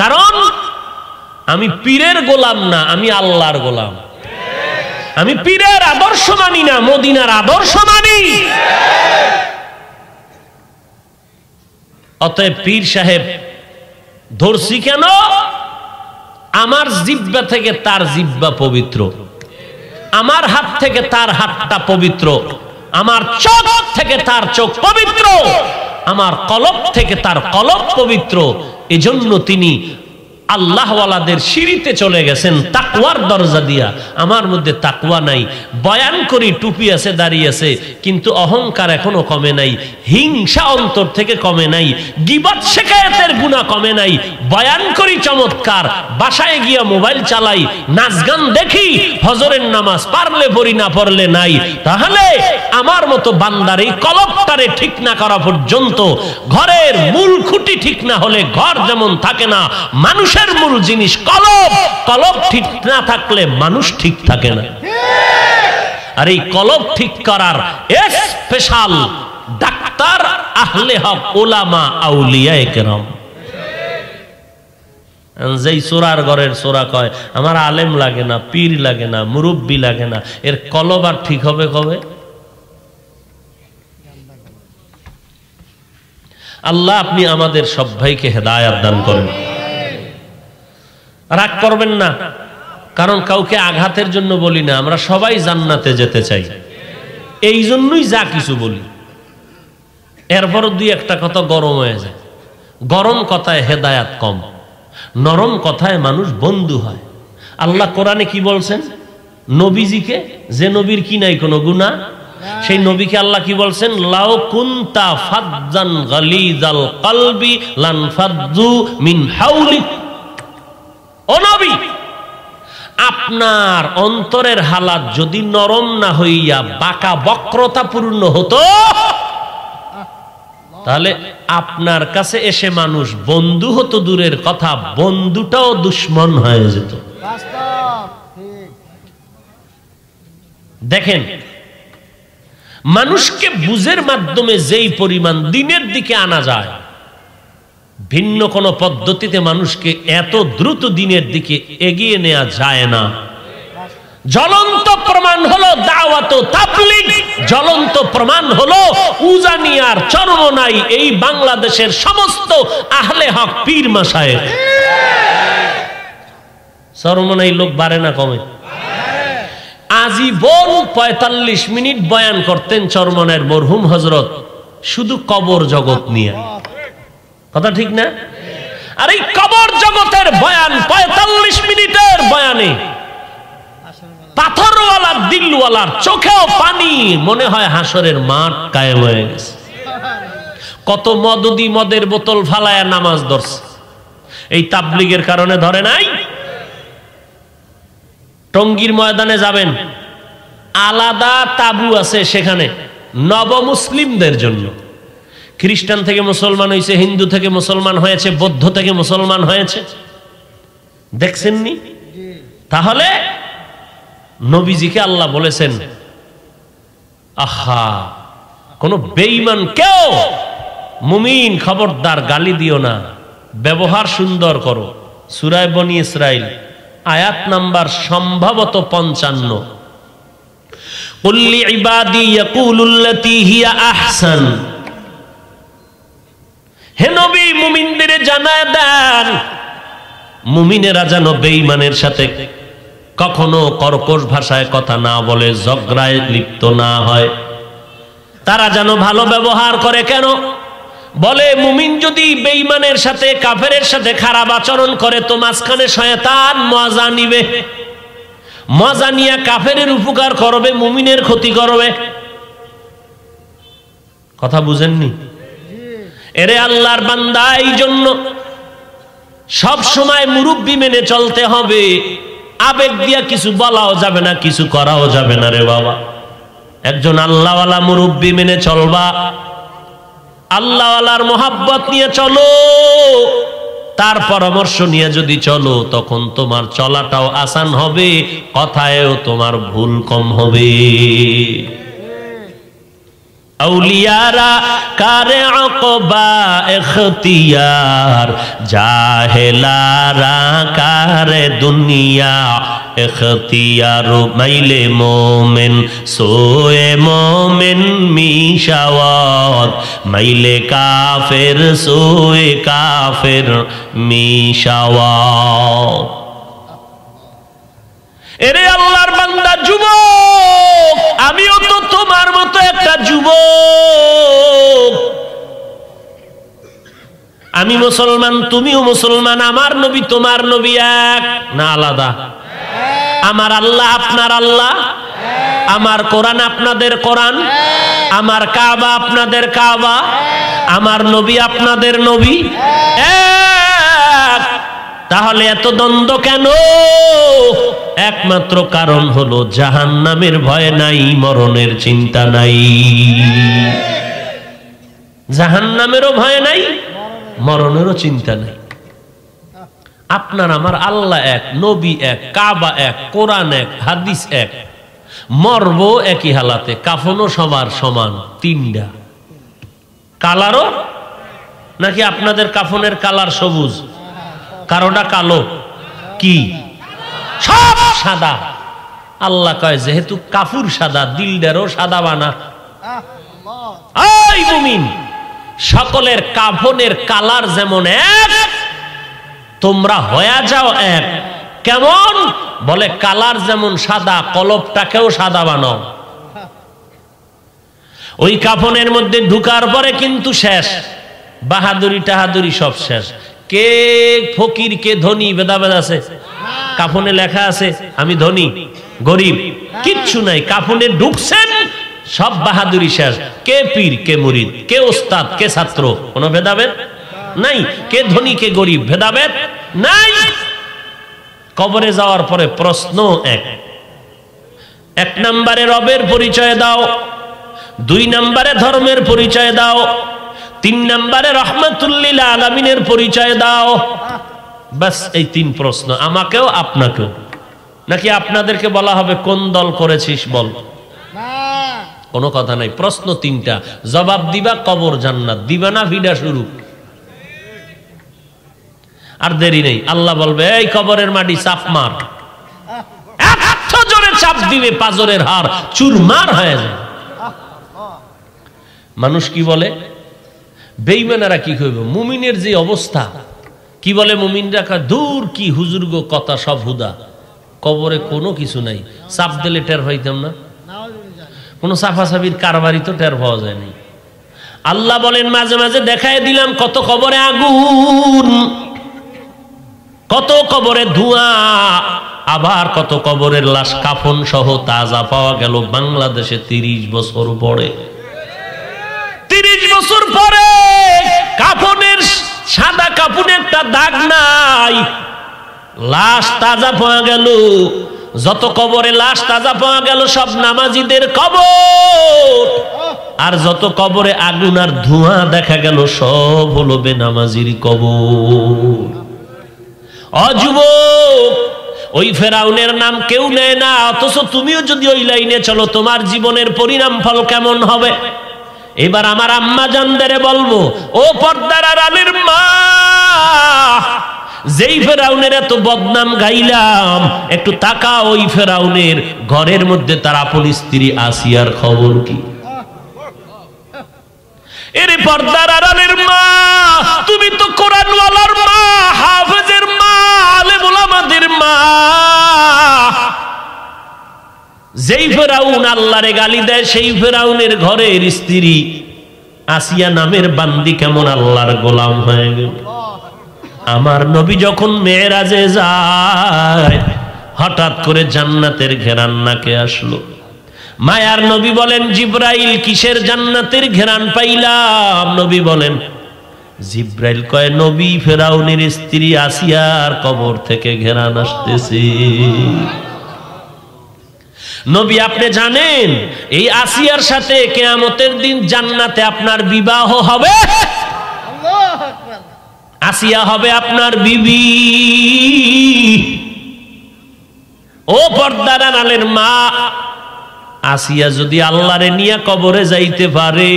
কারণ আমি পীরের গোলাম না, আমি আল্লাহর গোলাম। আমি পীরের আদর্শ মানি না, মদিনার আদর্শ মানি। অতএব পীর সাহেব ধরছি কেন? আমার জিহ্বা থেকে তার জিহ্বা পবিত্র, আমার হাত থেকে তার হাতটা পবিত্র, আমার চোখ থেকে তার চোখ পবিত্র, আমার কলব থেকে তার কলব পবিত্র। এজন্য তিনি আল্লাহওয়ালাদের সিঁড়িতে চলে গেছেন তাকওয়ার দরজা দিয়া। আমার মধ্যে তাকওয়া নাই, বয়ান করি, টুপি আছে, দাড়ি আছে, কিন্তু অহংকার এখনো কমে নাই, হিংসা অন্তর থেকে কমে নাই, গীবত শিকায়াতের গুনাহ কমে নাই, বয়ান করি চমৎকার, বাসায় গিয়া মোবাইল চালাই, নাচ গান দেখি, ফজরের নামাজ পারলে পড়ি, না পড়লে নাই। তাহলে আমার মতো বান্দার এই কলবটারে ঠিক না করা পর্যন্ত, ঘরের মূল খুঁটি ঠিক না হলে ঘর যেমন থাকে না, মানুষ মূল জিনিস কলব, কলব ঠিক না থাকলে মানুষ ঠিক থাকে না। আর এই কলব ঠিক করার স্পেশাল ডাক্তার আহলে হক, ওলামা, আউলিয়ায়ে কেরাম। যেই চোরার ঘরের চোরা কয় আমার আলেম লাগে না, পীর লাগে না, মুরব্বী লাগে না, এর কলব আর ঠিক হবে কবে? আল্লাহ আপনি আমাদের সব ভাইকে হেদায়াত দান করেন। রাগ করবেন না, কারণ কাউকে আঘাতের জন্য বলি না, আমরা সবাই জান্নাতে যেতে চাই, এই জন্যই যা কিছু বলি। এরপর দুই একটা কথা গরম হয়ে যায়। গরম কথায় হেদায়াত কম, নরম কথায় মানুষ বন্ধু হয়। আল্লাহ কোরআনে কি বলছেন? নবীজিকে, যে নবীর কি নাই কোনো গুনাহ, সেই নবীকে আল্লাহ কি বলছেন? লাউ কুনতা ফাজ্জান গালিজাল কলবি লানফাজ্জু মিন হাউলিক। ও নবী, আপনার অন্তরের হালাত যদি নরম না হইয়া বাঁকা বক্রতা পূর্ণ হতো, তাহলে আপনার কাছে এসে মানুষ বন্ধু হতো দূরের কথা, বন্ধুটাও দুশ্মন হয়ে যেত। দেখেন, মানুষকে বুঝের মাধ্যমে যেই পরিমাণ দিনের দিকে আনা যায়, ভিন্ন কোন পদ্ধতিতে মানুষকে এত দ্রুত দিনের দিকে এগিয়ে নেওয়া যায় না। জ্বলন্ত প্রমাণ হলো দাওয়াত ও তাবলীগ, জ্বলন্ত প্রমাণ হলো উজানিয়ার চরমনাই এই বাংলাদেশের সমস্ত আহলে হক পীর মাশায়েখ। চরমনাই লোক বাড়ে না কমে? আজীবন ৪৫ মিনিট বয়ান করতেন চরমনাইয়ের মরহুম হযরত, শুধু কবর জগৎ নিয়ে। কথা ঠিক না? আর এই কবর জগতের বয়ান ৪৫ মিনিটের বয়ানে পাথরওয়ালার দিলওয়ালার চোখেও পানি, মনে হয় হাসরের মাঠ কায়েম হয়ে গেছে। কত মদদি মদের বোতল ফালায়া নামাজ ধরছে, এই তাবলীগের কারণে ধরে নাই। টঙ্গীর ময়দানে যাবেন, আলাদা তাবু আছে সেখানে নবমুসলিমদের জন্য। খ্রিস্টান থেকে মুসলমান হয়েছে, হিন্দু থেকে মুসলমান হয়েছে, বৌদ্ধ থেকে মুসলমান হয়েছে, দেখছেননি? তাহলে নবীজিকে আল্লাহ বলেছেন, আহা, কোন বেঈমান কেউ মুমিন খবরদার গালি দিও না, ব্যবহার সুন্দর করো। সূরা বনী ইসরাইল আয়াত নাম্বার সম্ভবত 55। কুল লিইবাদি ইয়াকুলুল্লাতী হিয়া আহসান, হে নবী মুমিনদের জানায় দেন, মুমিনেরা যেন বেঈমানের সাথে কখনো কর্কশ ভাষায় কথা না বলে, ঝগড়ায় লিপ্ত না হয়, তারা যেন ভালো ব্যবহার করে। কেন বলে? মুমিন যদি বেঈমানের সাথে কাফেরের সাথে খারাপ আচরণ করে তো মাঝখানে শয়তান মজা নিবে, মজা নিয়ে কাফেরের উপকার করবে, মুমিনের ক্ষতি করবে। কথা বুঝেননি? এরে আল্লাহর বান্দা, এই জন্য সব সময় মুরব্বি মেনে চলতে হবে। আবেগ দিয়া কিছু বলাও যাবে না, কিছু করাও যাবে না রে বাবা। একজন আল্লাহওয়ালা মুরব্বি মেনে চলবা, আল্লাহওয়ালার মোহাব্বত নিয়ে চলো, তার পরামর্শ নিয়ে যদি চলো তখন তোমার চলাটাও আসান হবে, কথায়ও তোমার ভুল কম হবে। আউলিয়ারা কারে আকবা ইখতিয়ার, জাহেলারা কারে দুনিয়া ইখতিয়ার। মাইলে মোমেন সোয়ে মোমেন মিশাওয়াত, মাইলে কাফের সোয়ে কাফের মিশাওয়াত। এরে আল্লাহর বান্দা, যুবক, আমিও তো তোমার মতো একটা যুবক। আমি মুসলমান, তুমিও মুসলমান। আমার নবী তোমার নবী এক না আলাদা? আমার আল্লাহ আপনার আল্লাহ, আমার কোরআন আপনাদের কোরআন, আমার কাবা আপনাদের কাবা, আমার নবী আপনাদের নবী এক। তাহলে এত দ্বন্দ্ব কেন? একমাত্র কারণ হলো জাহান্নামের ভয় নাই, মরণের চিন্তা নাই। জাহান্নামেরও ভয় নাই, মরণেরও চিন্তা নাই। আপনার আমার আল্লাহ এক, নবী এক, কাবা এক, কোরআন এক, হাদিস এক। মরবো একই হালাতে, কাফনও সবার সমান, তিনটা। কালারও নাকি আপনাদের কাফনের কালার সবুজ, কারোটা কালো, কি সব সাদা? আল্লাহ কয় যেহেতু কাফুর সাদা, দিলদারও সাদা বানা। এই মুমিন, সকলের কাফনের কালার যেমন এক, তোমরা হয়ে যাও এক। কেমন? বলে কালার যেমন সাদা, কলবটাকেও সাদা বানাও। ওই কাফনের মধ্যে ঢুকার পরে কিন্তু শেষ, বাহাদুরি টাহাদুরি সব শেষ। কে ফকির কে ধনী ভেদাভেদ আছে? কাফনে লেখা আছে আমি ধনী গরিব, কিচ্ছু নাই। কাফনে ঢুকছেন, সব বাহাদুরি শেষ। কে পীর কে মুরিদ, কে ওস্তাদ কে ছাত্র, কোনো ভেদাভেদ নাই। কে ধনী কে গরিব, ভেদাভেদ নাই। কবরে যাওয়ার পরে প্রশ্ন এক নম্বরে রবের পরিচয় দাও, 2 নম্বরে ধর্মের পরিচয় দাও, 3 নম্বরে রহমাতুল লিল আলামিনের পরিচয় দাও। বাস এই 3 প্রশ্ন, আমাকেও আপনাকেও। নাকি আপনাদেরকে বলা হবে কোন দল করেছিস বল? কোনো কথা নাই। প্রশ্ন 3টা, জবাব দিবা, কবর জান্নাত, দিবা না ভিডা শুরু। আর দেরি নেই, আল্লাহ বলবে এই কবরের মাটি চাপ মার। এত জোরে চাপ দিবে পাজরের হাড় চুরমার হয়ে যায়। মানুষ কি বলে? বেঈমানেরা কি কইবে? মুমিনের যে অবস্থা, কি বলে মুমিনরা? দূর কি হুজুর গো, কথা সব হুদা, কবরে কোনো কিছু নাই। চাপ দিলে টের পাইতাম না? কোনো সাফাসাফির কারবারই তো টের পাওয়া যায়নি। আল্লাহ বলেন মাঝে মাঝে দেখায় দিলাম কত কবরে আগুন, কত কবরে ধোঁয়া, আবার কত কবরের লাশ কাফন সহ তাজা পাওয়া গেল বাংলাদেশে 30 বছর পরে। 30 বছর পরে কাফনের সাদা কাফনে একটা দাগ নাই, লাশ তাজা পাওয়া গেল। যত কবরে লাশ তাজা পাওয়া গেল সব নামাজীদের কবর, আর যত কবরে আগুন আর ধোঁয়া দেখা গেল সব হলো বেনামাজির কবর। অযুবক, ওই ফেরাউনের নাম কেউ নেয় না, অথচ তুমিও যদি ওই লাইনে চলো তোমার জীবনের পরিণাম ফল কেমন হবে? এবার আমার আম্মা জানদেরে বলবো, ও পর্দার আড়ালের মা, যেই ফেরাউনের এত বদনাম গাইলাম, একটু তাকা ওই ফেরাউনের ঘরের মধ্যে তার আপন স্ত্রী আসিয়ার খবর কি? এর পর্দার আড়ালের মা, তুমি তো কোরআনওয়ালার মা, হাফেজের মা, আলেম ওলামাদের মা। যেই ফেরাউন আল্লাহরে গালি দেয়, সেই ফেরাউনের ঘরের স্ত্রী আসিয়া নামের বান্দি কেমন আল্লাহর গোলাম হয়ে গেল। আমার নবী যখন মেরাজে যায়, হঠাৎ করে জান্নাতের ঘেরান নাকে আসলো। মায়ার নবী বলেন, জিব্রাইল কিসের জান্নাতের ঘেরান পাইলাম? নবী বলেন, জিব্রাইল কয়, নবী ফেরাউনের স্ত্রী আসিয়ার কবর থেকে ঘেরান আসতেছে। নবী আপনি জানেন এই আসিয়ার সাথে কিয়ামতের দিন জান্নাতে আপনার বিবাহ হবে? আসিয়া হবে আপনার বিবি। ও পর্দার আড়ালের মা, আসিয়া যদি আল্লাহরে নিয়ে কবরে যাইতে পারে,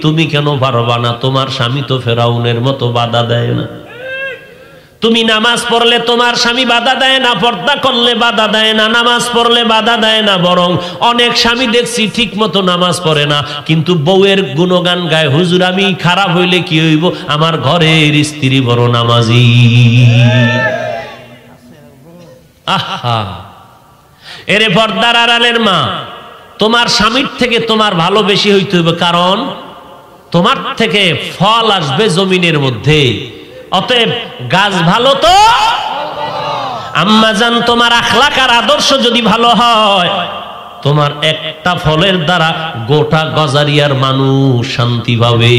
তুমি কেন পারবা না? তোমার স্বামী তো ফেরাউনের মতো বাধা দেয় না। তুমি নামাজ পড়লে তোমার স্বামী বাধা দেয় না, পর্দা করলে বাধা দেয় না, নামাজ পড়লে বাধা দেয় না। বরং অনেক স্বামী দেখছি ঠিক মতো নামাজ পড়ে না, কিন্তু বউয়ের গুণগান গায়, হুজুর আমি খারাপ হইলে কি হইব, আমার ঘরের স্ত্রী বড় নামাজি। আহা, এরে পর্দার আড়ালের মা, তোমার স্বামীর থেকে তোমার ভালো বেশি হইতে হবে, কারণ তোমার থেকে ফল আসবে জমিনের মধ্যে। অতএব গাছ ভালো তো আম্মাজান, তোমার আখলাক আর আদর্শ যদি ভালো হয়, তোমার একটা ফলের দ্বারা গোটা গজারিয়ার মানুষ শান্তি পাবে।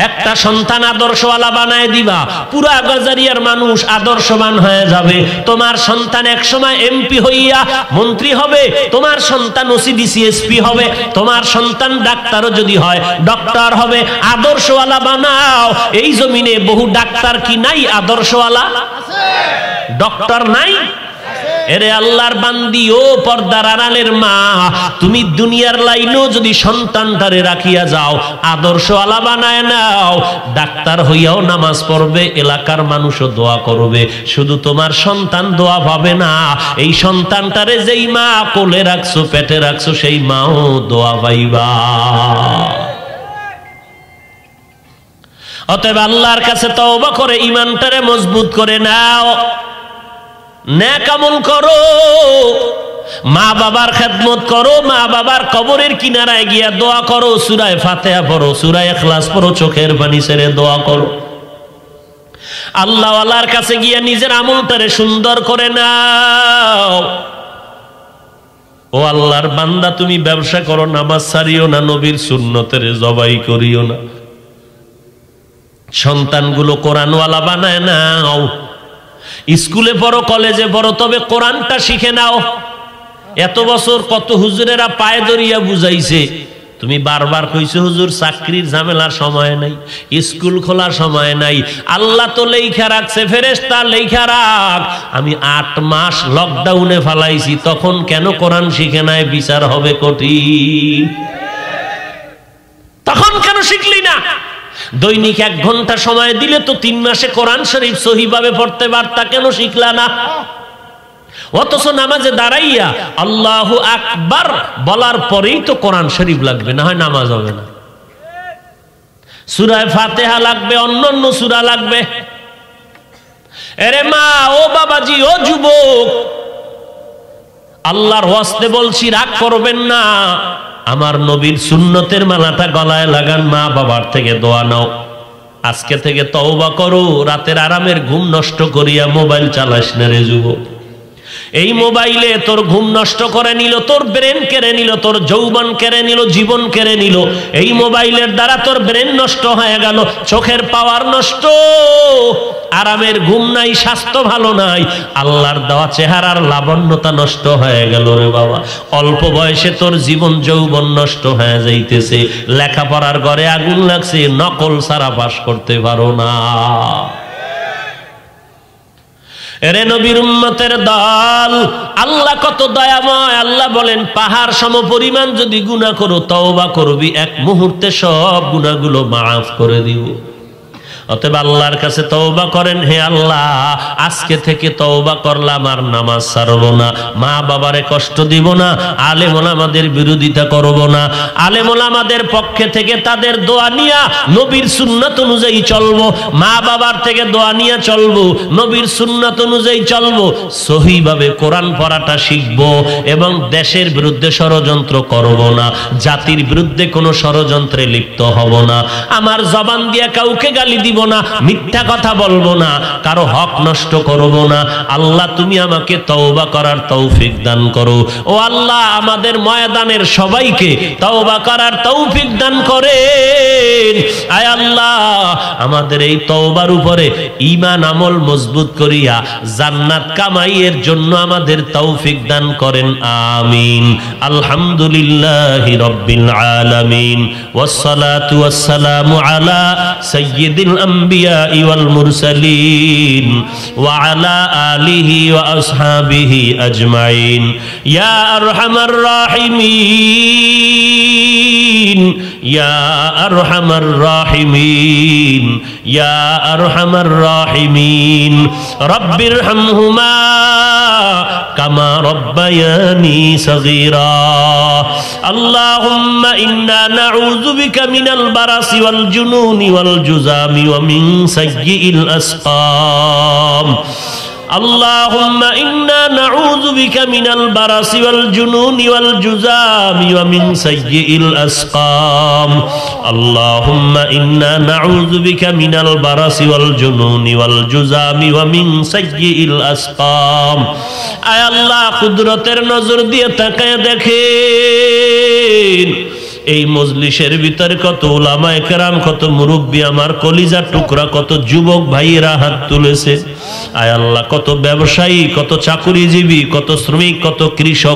একটা সন্তান আদর্শওয়ালা বানায় দিবা, পুরা গজারিয়ার মানুষ আদর্শবান হয়ে যাবে। তোমার সন্তান এক সময় এমপি হইয়া মন্ত্রী হবে, তোমার সন্তান ওসিডিসিএসপি হবে, তোমার সন্তান ডাক্তারও যদি হয় ডক্টর হবে। আদর্শওয়ালা বানাও। এই জমিনে বহু ডাক্তার কি নাই? আদর্শওয়ালা ডক্টর নাই? এরে আল্লাহর বান্দি, ও পর্দার আড়ালের মা, তুমি দুনিয়ার লাইনও যদি সন্তানটারে রাখিয়া যাও, আদর্শওয়ালা বানায় নাও, ডাক্তার হইয়াও নামাজ পড়বে, এলাকার মানুষও দোয়া করবে। শুধু তোমার সন্তান দোয়া পাবে না, এই সন্তানটারে যেই মা কোলে রাখছো, পেটে রাখছো, সেই মাও দোয়া পাইবা। অতএব আল্লাহর কাছে তওবা করে ঈমানটারে মজবুত করে নাও, নেক আমল করো, মা বাবার খেদমত করো, মা বাবার কবরের কিনারায় গিয়া দোয়া করো, সূরা ফাতিহা পড়ো, সূরা ইখলাস পড়ো, চোখের পানি ছেড়ে দোয়া করো। আল্লাহওয়ালার কাছে গিয়া নিজের আমলটারে সুন্দর করে নাও। ও আল্লাহর বান্দা, তুমি ব্যবসা করো, নামাজ ছাড়িও না, নবীর সুন্নতের জবাই করিও না। সন্তানগুলো কোরআনওয়ালা বানায় নাও। স্কুলে পড়ো, কলেজে পড়ো, তবে কোরআনটা শিখে নাও। এত বছর কত হুজুরেরা পায়ে ধরিয়া বুঝাইছে, তুমি বারবার কইছো হুজুর চাকরির ঝামেলার সময় নাই, স্কুল খোলার সময় নাই। আল্লাহ তো লেখা রাখছে, ফেরেশতা লেখা রাখ। আমি 8 মাস লকডাউনে ফালাইছি, তখন কেন কোরআন শিখে নাই? বিচার হবে কঠিন। তখন কেন শিখলি না? দৈনিক 1 ঘন্টা সময় দিলে তো 3 মাসে কোরআন শরীফ সহিভাবে পড়তে পারতা, কেন শিখলা না? অথচ নামাজে দাঁড়াইয়া আল্লাহু আকবার বলার পরেই তো কোরআন শরীফ লাগবে, না হয় নামাজ হবে না। সূরা ফাতিহা লাগবে, অন্যান্য সূরা লাগবে। আরে মা, ও বাবাজি, ও যুবক, আল্লাহর ওয়াস্তে বলছি, রাগ করবেন না। আমার নবীর সুন্নতের মালাটা গলায় লাগান, মা বাবার থেকে দোয়া নাও। আজকে থেকে তওবা করো, রাতের আরামের ঘুম নষ্ট করিয়া মোবাইল চালাস না রে যুবক। এই মোবাইলে তোর ঘুম নষ্ট করে নিল, তোর ব্রেন কেড়ে নিল, তোর যৌবন কেড়ে নিল, জীবন কেড়ে নিল। এই মোবাইলের দ্বারা তোর ব্রেন নষ্ট হয়ে গেল, চোখের পাওয়ার নষ্ট, আরামের ঘুম নাই, স্বাস্থ্য ভালো নাই, আল্লাহর দেওয়া চেহারার লাবণ্যতা নষ্ট হয়ে গেল রে বাবা। অল্প বয়সে তোর জীবন যৌবন নষ্ট হয়ে যাইতেছে। লেখাপড়ার ঘরে আগুন লাগছে, নকল ছাড়া পাস করতে পারো না। এরে নবীর উম্মতের দল, আল্লাহ কত দয়াময়। আল্লাহ বলেন, পাহাড় সম পরিমাণ যদি গুনাহ করো, তওবা করবি, 1 মুহূর্তে সব গুনাহগুলো মাফ করে দিব। অতএব আল্লাহর কাছে তওবা করেন, হে আল্লাহ আজকে থেকে তওবা করলাম, আর নামাজ ছাড়ব না, মা বাবারে কষ্ট দিব না, আলেম ওলামাদের বিরোধিতা করব না, আলেম ওলামাদের পক্ষে থেকে তাদের দোয়া নিয়া নবীর সুন্নাত অনুযায়ী চলবো, মা বাবার থেকে দোয়া নিয়ে চলবো, নবীর সুন্নাত অনুযায়ী চলবো, সহিভাবে কোরআন পড়াটা শিখবো এবং দেশের বিরুদ্ধে ষড়যন্ত্র করব না, জাতির বিরুদ্ধে কোনো ষড়যন্ত্রে লিপ্ত হব না, আমার জবান দিয়ে কাউকে গালি দিব না, মিথ্যা কথা বলবো না, কারো হক নষ্ট করব না। আল্লাহ তুমি আমাকে তওবা করার তৌফিক দান করো। ও আল্লাহ আমাদের ময়দানের সবাইকে তওবা করার তৌফিক দান করেন। আয় আল্লাহ আমাদের এই তওবার উপরে ঈমান আমল মজবুত করিয়া জান্নাত কামাইয়ের জন্য আমাদের তৌফিক দান করেন, আমিন। আলহামদুলিল্লাহি রাব্বিল আলামিন ওয়াসসালাতু ওয়াসসালামু আলা সাইয়্যিদিল আম্বিয়া ওয়াল মুরসালিন ওয়া আলা আলিহি ওয়া আসহাবিহি আজমাইন। ইয়া আরহামার রাহিমিন, ইয়া আরহামার রাহিমিন, ইয়া আরহামার রাহিমিন। রব্বিরহামহুমা কামা রব্বায়ানি সগীরা। আল্লাহুম্মা ইন্না নাউযু বিকা মিনাল বারাসি ওয়াল জুনুনি ওয়াল জুযামি ওয়া মিন সাইয়্যিল আসকাম। اللهم إنا نعوذ بك من البرص والجنون والجذام ومن سيء الأسقام. اللهم إنا نعوذ بك من البرص والجنون والجذام ومن سيء الأسقام. আয় আল্লাহ কুদরতের নজর দিয়ে তাকায় দেখেন এই মজলিসের ভিতরে কত উলামায়ে কেরাম, কত মুরব্বী, আমার কলিজার টুকরা কত যুবক ভাইয়েরা হাত তুলেছে। আয় আল্লাহ কত ব্যবসায়ী, কত চাকুরিজীবী, কত শ্রমিক, কত কৃষক,